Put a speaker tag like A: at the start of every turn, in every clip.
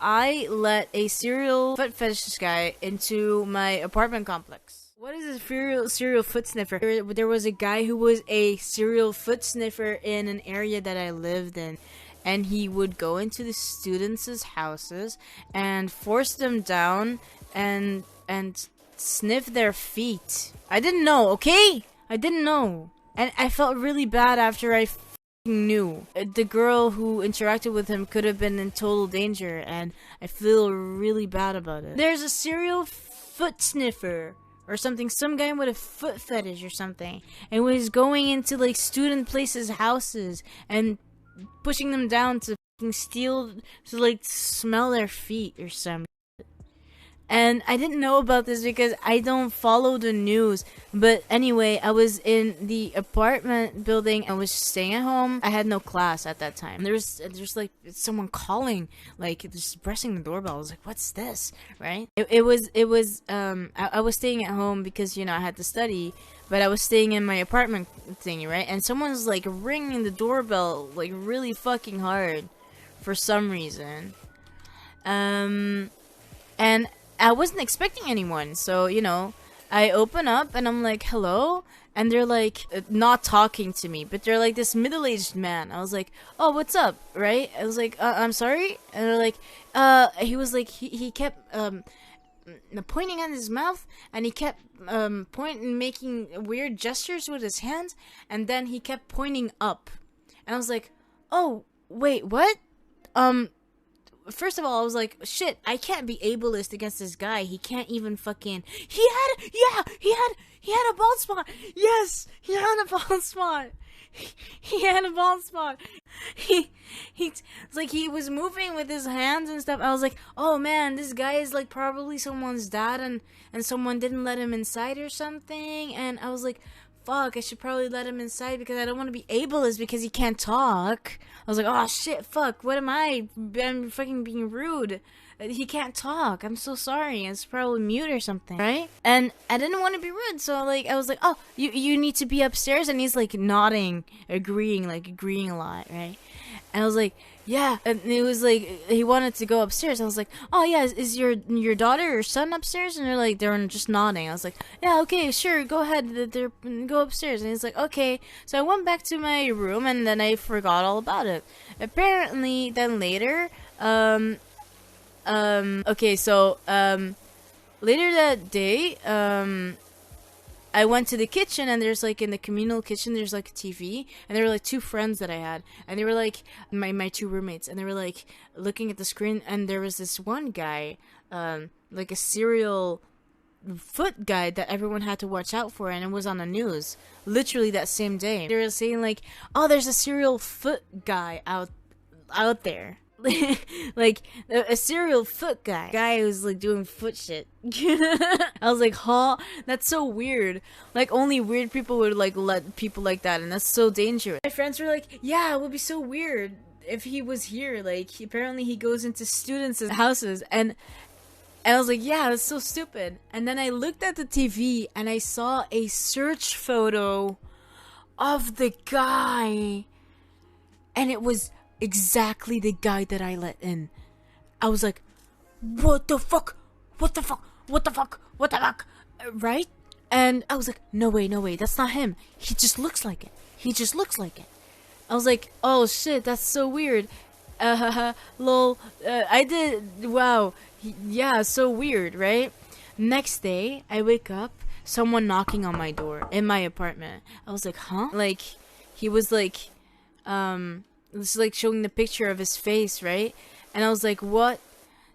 A: I let a serial foot fetish guy into my apartment complex. What is a serial foot sniffer? There was a guy who was a serial foot sniffer in an area that I lived in. And he would go into the students' houses and force them down and sniff their feet. I didn't know, okay? I didn't know. And I felt really bad after I knew. The girl who interacted with him could have been in total danger, and I feel really bad about it. There's a serial foot sniffer or something, some guy with a foot fetish or something, and was going into like student places' houses and pushing them down to steal, to like smell their feet or something. And I didn't know about this because I don't follow the news. But anyway, I was in the apartment building. I was staying at home. I had no class at that time. There's like someone calling, like just pressing the doorbell. I was like, what's this? Right? I was staying at home because, you know, I had to study. But I was staying in my apartment thingy, right? And someone's like ringing the doorbell like really fucking hard for some reason. And I wasn't expecting anyone, so, you know, I open up and I'm like, hello? And they're like, not talking to me, but they're like this middle-aged man. I was like, oh, what's up, right? I was like, I'm sorry? And they're like, he was like, he kept, pointing at his mouth, and he kept, pointing, making weird gestures with his hands, and then he kept pointing up. And I was like, oh, wait, what? First of all, I was like, shit, I can't be ableist against this guy. He can't even fucking... He had a bald spot. Yes, he had a bald spot. He had a bald spot. It's like he was moving with his hands and stuff. I was like, oh man, this guy is like probably someone's dad, and someone didn't let him inside or something. And I was like, fuck, I should probably let him inside because I don't want to be ableist because he can't talk. I was like, oh shit, fuck, what am I? I'm fucking being rude. He can't talk. I'm so sorry. It's probably mute or something, right? And I didn't want to be rude, so like I was like, oh, you need to be upstairs, and he's like nodding, agreeing a lot, right? And I was like, yeah, and it was like he wanted to go upstairs. I was like, oh yeah, is your daughter or son upstairs? And they're just nodding. I was like, yeah, okay, sure, go ahead, go upstairs. And he's like, okay. So I went back to my room, and then I forgot all about it. Apparently, then later, okay, so later that day, I went to the kitchen, and there's like in the communal kitchen there's like a TV, and there were like two friends that I had, and they were like my two roommates, and they were like looking at the screen, and there was this one guy, like a serial foot guy that everyone had to watch out for, and it was on the news literally that same day. They were saying like, oh, there's a serial foot guy out there. Like a serial foot guy who's like doing foot shit. I was like, huh? That's so weird. Like only weird people would like let people like that, and that's so dangerous. My friends were like, yeah, it would be so weird if he was here. Like apparently he goes into students' houses, and I was like, yeah, that's so stupid. And then I looked at the TV and I saw a search photo of the guy, and it was exactly the guy that I let in. I was like, what the fuck? What the fuck? What the fuck? What the fuck? Right? And I was like, no way, that's not him. He just looks like it. I was like, oh shit, that's so weird. Lol. I did, wow. Yeah, so weird, right? Next day, I wake up, someone knocking on my door in my apartment. I was like, huh? Like, he was like, it's like showing the picture of his face, right? And I was like, what?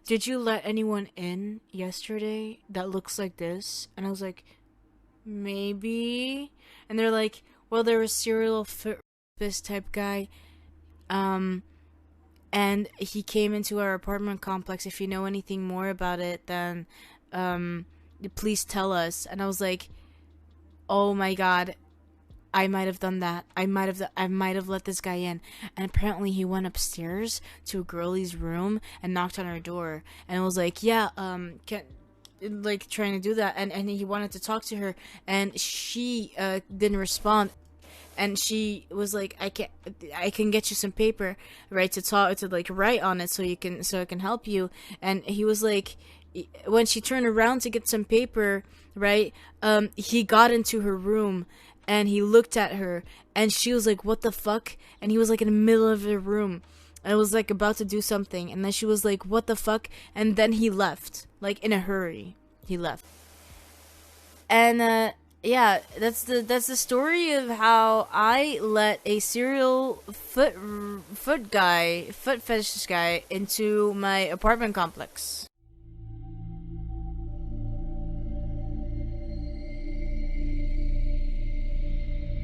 A: Did you let anyone in yesterday that looks like this? And I was like, maybe. And they're like, well, they're a serial fist type guy. And he came into our apartment complex. If you know anything more about it, then please tell us. And I was like, oh my god, I might have done that. I might have let this guy in. And apparently he went upstairs to a girlie's room and knocked on her door. And I was like, yeah, like trying to do that. And he wanted to talk to her. And she didn't respond. and she was like, I can get you some paper, right, to talk, to like write on it, so I can help you. And he was like, when she turned around to get some paper, right, he got into her room and he looked at her, and she was like, what the fuck? And he was like in the middle of the room, and was like about to do something, and then she was like, what the fuck? And then he left, like in a hurry. He left. And yeah, that's the story of how I let a serial foot fetish guy into my apartment complex.